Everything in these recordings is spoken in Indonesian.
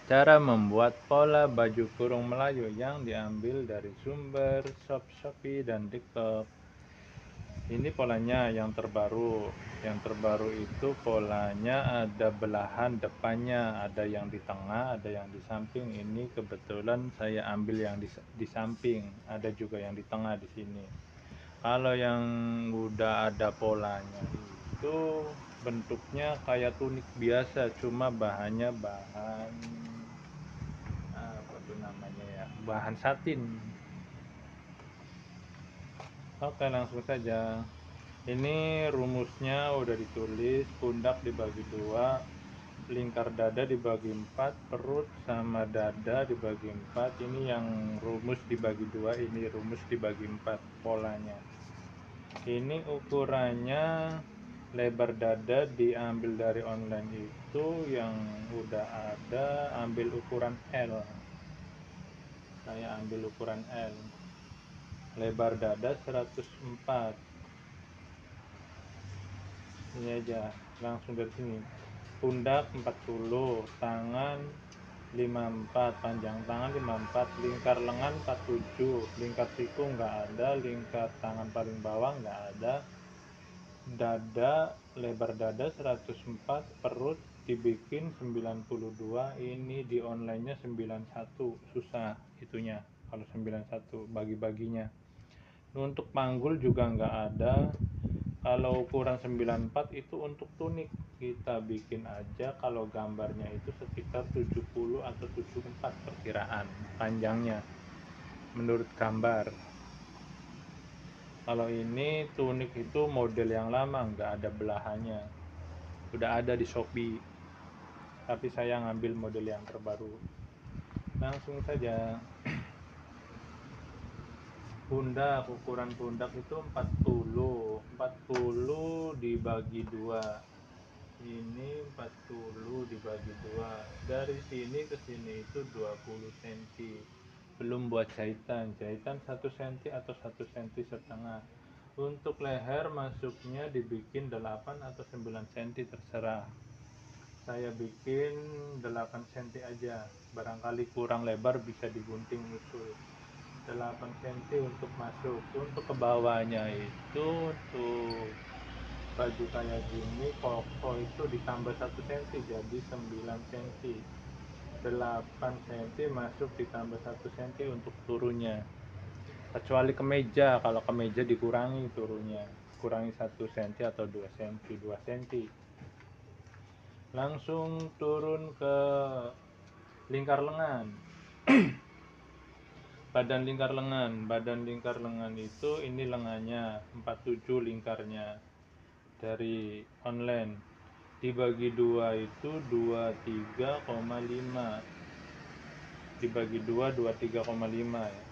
Cara membuat pola baju kurung Melayu yang diambil dari sumber Shopee dan TikTok. Ini polanya yang terbaru. Yang terbaru itu polanya ada belahan depannya, ada yang di tengah, ada yang di samping. Ini kebetulan saya ambil yang di samping, ada juga yang di tengah di sini. Kalau yang udah ada polanya itu bentuknya kayak tunik biasa, cuma bahannya bahan apa tuh namanya ya, bahan satin. Oke, langsung saja. Ini rumusnya udah ditulis, pundak dibagi dua, lingkar dada dibagi empat, perut sama dada dibagi empat. Ini yang rumus dibagi dua, ini rumus dibagi empat polanya. Ini ukurannya, lebar dada diambil dari online itu yang udah ada, ambil ukuran L. Saya ambil ukuran L. Lebar dada 104. Ini aja, langsung dari sini. Pundak 40, tangan 54, panjang tangan 54, lingkar lengan 47, lingkar siku nggak ada, lingkar tangan paling bawah nggak ada, dada, lebar dada 104, perut dibikin 92. Ini di onlinenya 91, susah itunya kalau 91 bagi-baginya. Untuk panggul juga nggak ada. Kalau ukuran 94 itu untuk tunik, kita bikin aja. Kalau gambarnya itu sekitar 70 atau 74 perkiraan panjangnya menurut gambar. Kalau ini tunik itu model yang lama, nggak ada belahannya, udah ada di Shopee, tapi saya ngambil model yang terbaru. Langsung saja. Pundak, ukuran pundak itu 40 dibagi dua. Ini 40 dibagi 2. Dari sini ke sini itu 20 cm. Belum buat jahitan. Jahitan 1 cm atau 1 cm setengah. Untuk leher masuknya dibikin 8 atau 9 cm terserah. Saya bikin 8 cm aja. Barangkali kurang lebar bisa digunting usul. 8 cm untuk masuk. Untuk ke bawahnya itu untuk baju kayak gini koko itu ditambah 1 cm jadi 9 cm. 8 cm masuk ditambah 1 cm untuk turunnya, kecuali kemeja. Kalau kemeja dikurangi turunnya, kurangi 1 cm atau 2 cm, 2 cm. Langsung turun ke lingkar lengan. Badan lingkar lengan itu, ini lengannya 47 lingkarnya dari online, dibagi dua itu 23,5, dibagi dua 23,5 ya.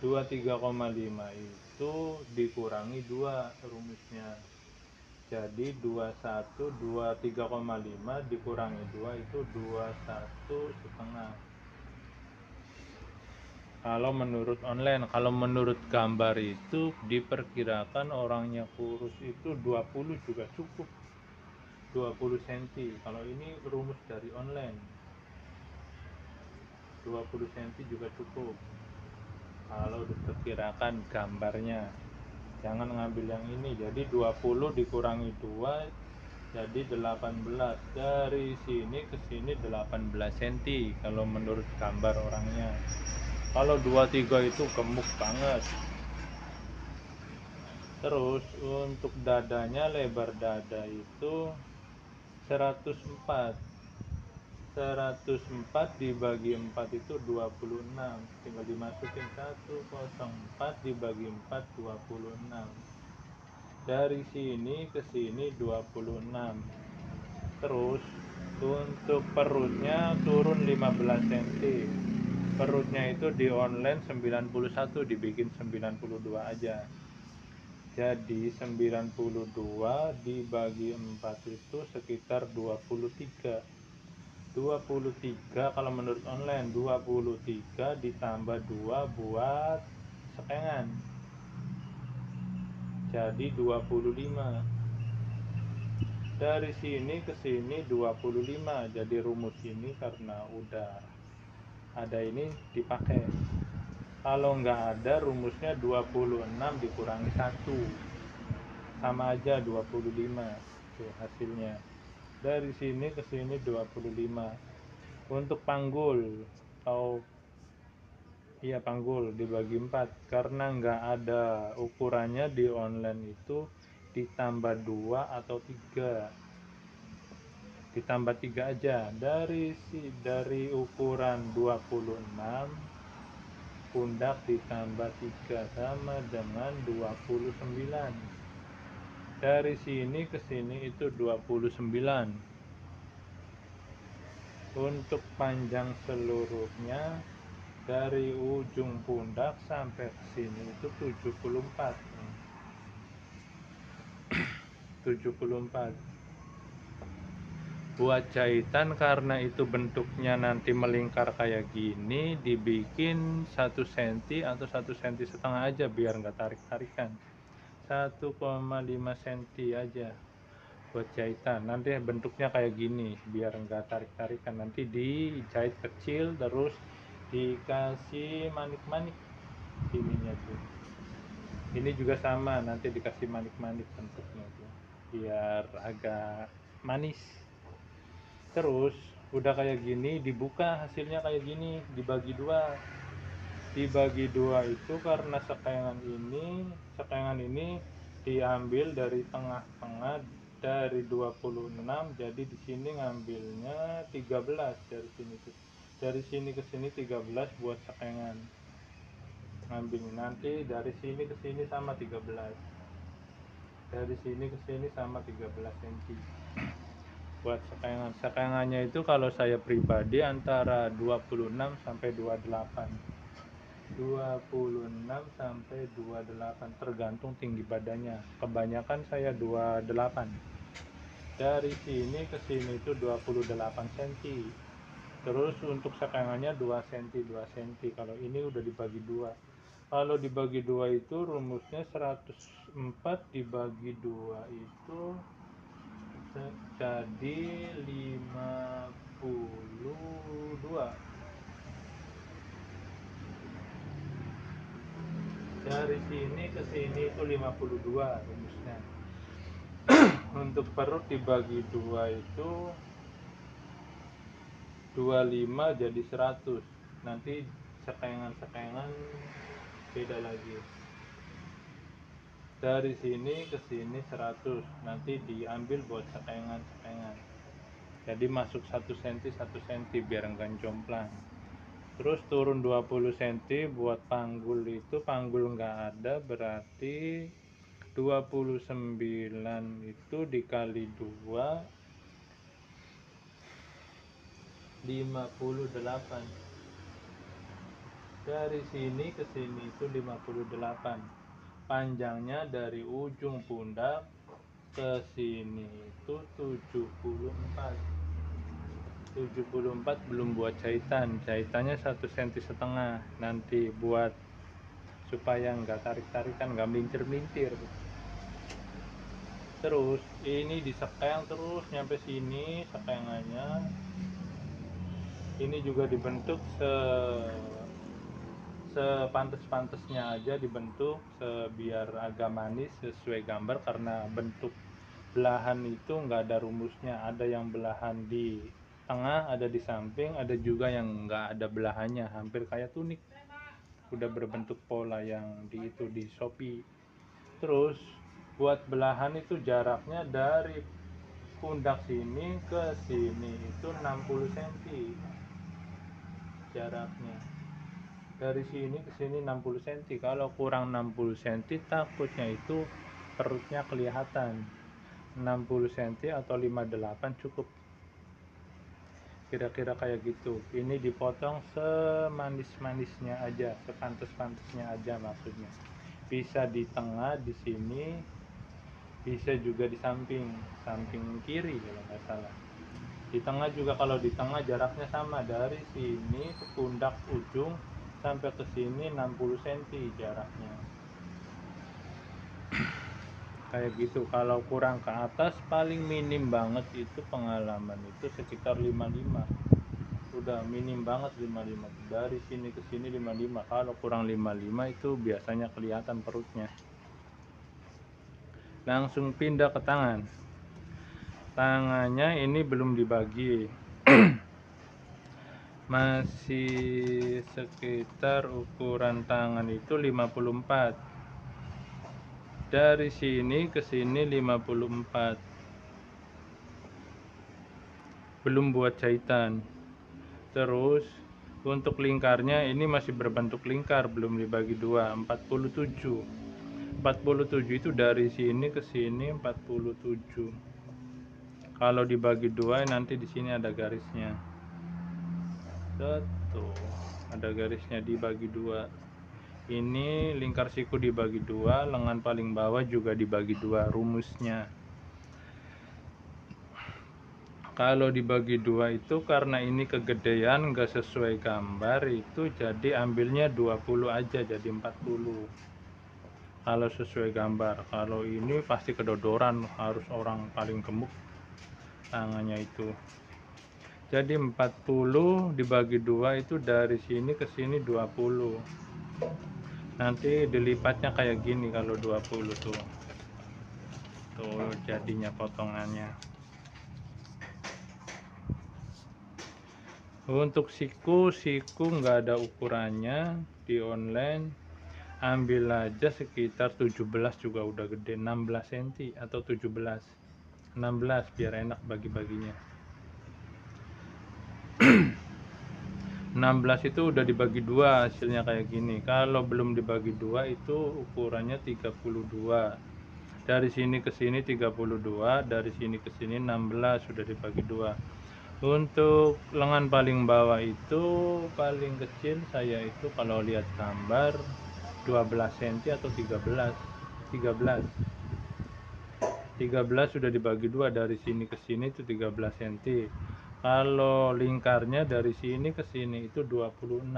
23,5 itu dikurangi 2 rumusnya, jadi 21, 23,5 dikurangi 2 itu 21 setengah kalau menurut online. Kalau menurut gambar itu diperkirakan orangnya kurus itu 20 juga cukup, 20 cm. Kalau ini rumus dari online, 20 cm juga cukup kalau diperkirakan gambarnya. Jangan ngambil yang ini, jadi 20 dikurangi 2 jadi 18. Dari sini ke sini 18 cm kalau menurut gambar orangnya. Kalau 23 itu gemuk banget. Terus untuk dadanya, lebar dada itu 104. 104 dibagi 4 itu 26. Tinggal dimasukin 104 dibagi 4 26. Dari sini ke sini 26. Terus untuk perutnya turun 15 cm. Perutnya itu di online 91, dibikin 92 aja. Jadi 92 dibagi 4 itu sekitar 23. 23 kalau menurut online, 23 ditambah 2 buat sekengan, jadi 25. Dari sini ke sini 25. Jadi rumus ini karena udah ada ini dipakai. Kalau nggak ada rumusnya 26 dikurangi 1. Sama aja 25. Tuh hasilnya. Dari sini ke sini 25. Untuk panggul atau iya panggul dibagi 4 karena nggak ada ukurannya di online itu ditambah 2 atau 3. Ditambah 3 aja dari ukuran 26 pundak ditambah 3 sama dengan 29. Dari sini ke sini itu 29. Untuk panjang seluruhnya dari ujung pundak sampai ke sini itu 74. 74. Buat jahitan karena itu bentuknya nanti melingkar kayak gini, dibikin 1 cm atau 1,5 cm aja biar nggak tarik-tarikan. 1,5 cm aja buat jahitan. Nanti bentuknya kayak gini biar nggak tarik-tarikan. Nanti dijahit kecil terus dikasih manik-manik ininya tuh. Ini juga sama, nanti dikasih manik-manik bentuknya tuh biar agak manis. Terus udah kayak gini dibuka, hasilnya kayak gini, dibagi dua itu karena sekengan ini diambil dari tengah-tengah dari 26, jadi di sini ngambilnya 13. Dari sini ke sini 13 buat sekengan, ngambil nanti dari sini ke sini sama 13, dari sini ke sini sama 13 cm buat sekengannya itu kalau saya pribadi antara 26 sampai 28, 26 sampai 28 tergantung tinggi badannya. Kebanyakan saya 28. Dari sini ke sini itu 28 cm. Terus untuk sekengannya 2 cm 2 cm. Kalau ini udah dibagi dua. Kalau dibagi dua itu rumusnya 104 dibagi 2 itu jadi 52. Dari sini ke sini itu 52 rumusnya. Untuk perut dibagi dua itu 25 jadi 100. Nanti sekengan beda lagi. Dari sini ke sini 100. Nanti diambil buat sekengan. Jadi masuk 1 cm 1 cm biar enggak jomplang. Terus turun 20 cm buat panggul itu, panggul nggak ada berarti 29 itu dikali 2 58. Dari sini ke sini itu 58. Panjangnya dari ujung pundak ke sini itu 74. 74 belum buat jahitannya 1,5 cm nanti buat supaya nggak tarik-tarikan, nggak melintir-melintir. Terus ini disekeng terus nyampe sini sekengannya. Ini juga dibentuk sepantes-pantesnya aja, dibentuk biar agak manis sesuai gambar karena bentuk belahan itu nggak ada rumusnya, ada yang belahan di tengah, ada di samping, ada juga yang nggak ada belahannya, hampir kayak tunik, udah berbentuk pola yang di Shopee. Terus buat belahan itu jaraknya dari pundak sini ke sini itu 60 cm jaraknya. Dari sini ke sini 60 cm. Kalau kurang 60 cm takutnya itu perutnya kelihatan. 60 cm atau 58 cukup. Kira-kira kayak gitu. Ini dipotong semanis-manisnya aja, sepantes-pantesnya aja maksudnya. Bisa di tengah di sini, bisa juga di samping kiri kalau nggak salah. Di tengah juga, kalau di tengah jaraknya sama dari sini ke pundak ujung sampai ke sini 60 cm jaraknya. kayak gitu. Kalau kurang ke atas paling minim banget itu pengalaman itu sekitar 55, udah minim banget 55, dari sini ke sini 55. Kalau kurang 55 itu biasanya kelihatan perutnya. Langsung pindah ke tangan. Tangannya ini belum dibagi. Masih sekitar ukuran tangan itu 54. Dari sini ke sini 54. Belum buat jahitan. Terus untuk lingkarnya ini masih berbentuk lingkar, belum dibagi dua, 47. 47 itu dari sini ke sini 47. Kalau dibagi dua nanti di sini ada garisnya. Tuh, ada garisnya dibagi dua. Ini lingkar siku dibagi dua, lengan paling bawah juga dibagi dua, rumusnya. Kalau dibagi dua itu karena ini kegedean nggak sesuai gambar itu, jadi ambilnya 20 aja jadi 40 kalau sesuai gambar. Kalau ini pasti kedodoran, harus orang paling gemuk tangannya itu. Jadi 40 dibagi dua itu dari sini ke sini 20. Nanti dilipatnya kayak gini kalau 20 tuh. Tuh jadinya potongannya. Untuk siku nggak ada ukurannya di online, ambil aja sekitar 17 juga udah gede, 16 cm atau 17, 16 biar enak bagi-baginya. 16 itu udah dibagi dua, hasilnya kayak gini. Kalau belum dibagi dua itu ukurannya 32. Dari sini ke sini 32, dari sini ke sini 16 sudah dibagi dua. Untuk lengan paling bawah itu paling kecil saya itu kalau lihat gambar 12 cm atau 13. 13 sudah dibagi dua, dari sini ke sini itu 13 cm. Kalau lingkarnya dari sini ke sini itu 26.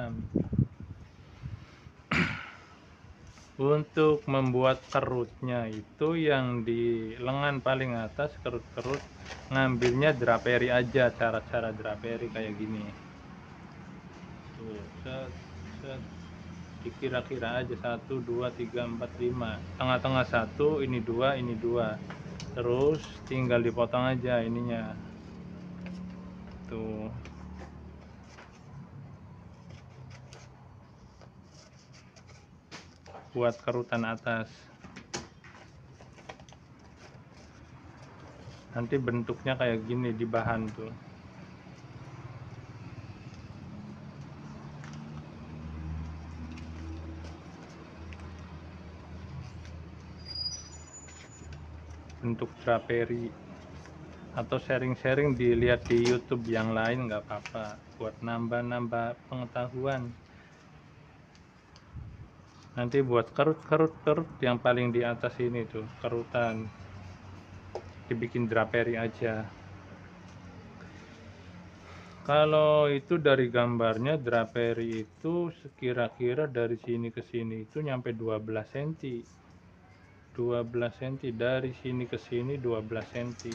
Untuk membuat kerutnya itu yang di lengan paling atas, kerut-kerut ngambilnya draperi aja, cara-cara draperi kayak gini. Tuh, set, set. Dikira-kira aja 1, 2, 3, 4, 5. Tengah-tengah 1, ini 2, ini 2. Terus tinggal dipotong aja ininya. Tuh. Buat kerutan atas. Nanti bentuknya kayak gini di bahan tuh. Bentuk draperi. Atau sharing-sharing dilihat di YouTube yang lain nggak apa-apa, buat nambah-nambah pengetahuan. Nanti buat kerut yang paling di atas ini tuh, kerutan, dibikin draperi aja. Kalau itu dari gambarnya draperi itu kira-kira dari sini ke sini itu nyampe 12 cm. 12 cm dari sini ke sini 12 cm.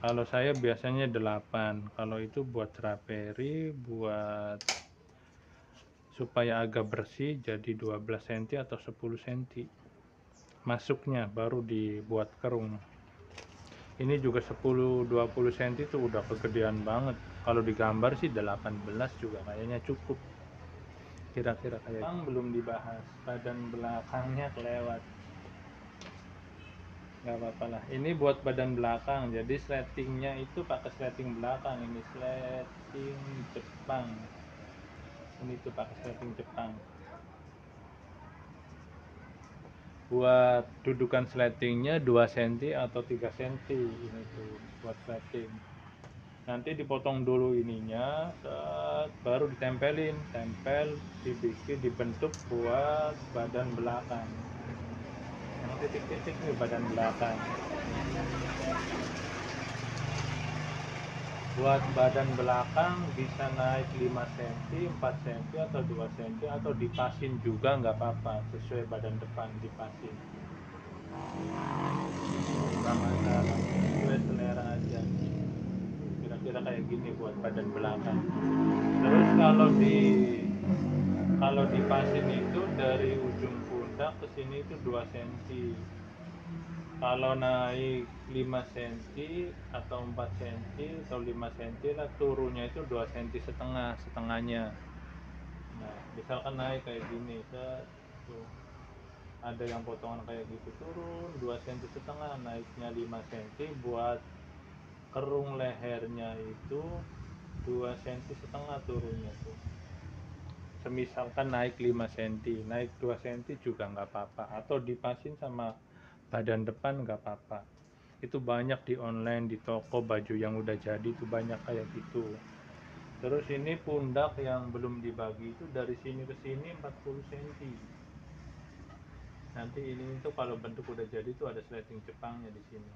Kalau saya biasanya 8. Kalau itu buat draperi, buat supaya agak bersih jadi 12 cm atau 10 cm masuknya, baru dibuat kerung. Ini juga 10-20 cm itu udah kegedean banget. Kalau digambar sih 18 juga kayaknya cukup, kira-kira kayak belum dibahas badan belakangnya, kelewat. Nggak apa-apa lah, ini buat badan belakang. Jadi sletingnya itu pakai sleting belakang, ini sleting Jepang. Ini tuh pakai sleting Jepang. Buat dudukan sletingnya 2 cm atau 3 cm, ini tuh buat sleting. Nanti dipotong dulu ininya, baru ditempelin, tempel, dibikin, dibentuk buat badan belakang. Yang titik-titik nih badan belakang. Buat badan belakang bisa naik 5 cm, 4 cm atau 2 cm, atau dipasin juga nggak apa-apa, sesuai badan depan dipasin. nggak masalah, sesuai selera aja. Kira-kira kayak gini buat badan belakang. Terus kalau dipasin itu dari ujung pundak ke sini itu 2 cm. Kalau naik 5 cm atau 4 cm atau 5 cm lah, turunnya itu 2 cm setengah, setengahnya. Nah, misalkan naik kayak gini, tuh ada yang potongan kayak gitu, turun 2 cm setengah, naiknya 5 cm, buat kerung lehernya itu 2 cm setengah turunnya tuh. Semisalkan naik 5 cm, naik 2 cm juga nggak apa-apa, atau dipasin sama badan depan nggak apa-apa. Itu banyak di online, di toko baju yang udah jadi itu banyak kayak gitu. Terus ini pundak yang belum dibagi itu dari sini ke sini 40 cm. Nanti ini tuh kalau bentuk udah jadi tuh ada sleting Jepangnya di sini.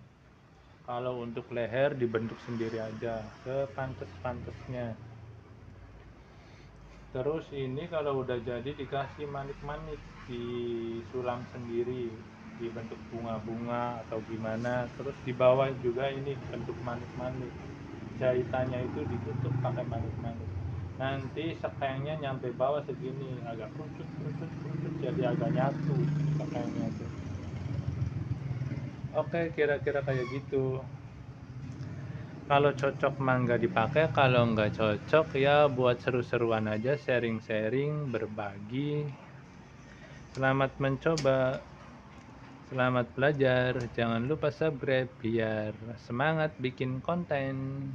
Kalau untuk leher dibentuk sendiri aja sepantes-pantesnya. Terus ini kalau udah jadi dikasih manik-manik, disulam sendiri, dibentuk bunga-bunga atau gimana. Terus di bawah juga ini bentuk manik-manik, jahitannya itu ditutup pakai manik-manik. Nanti sekengnya nyampe bawah segini, agak kerucut kerucut kerucut, jadi agak nyatu sekengnya tuh. Oke, kira-kira kayak gitu. Kalau cocok mah nggak dipakai, kalau nggak cocok ya buat seru-seruan aja, sharing-sharing, berbagi. Selamat mencoba, selamat belajar. Jangan lupa subscribe biar semangat bikin konten.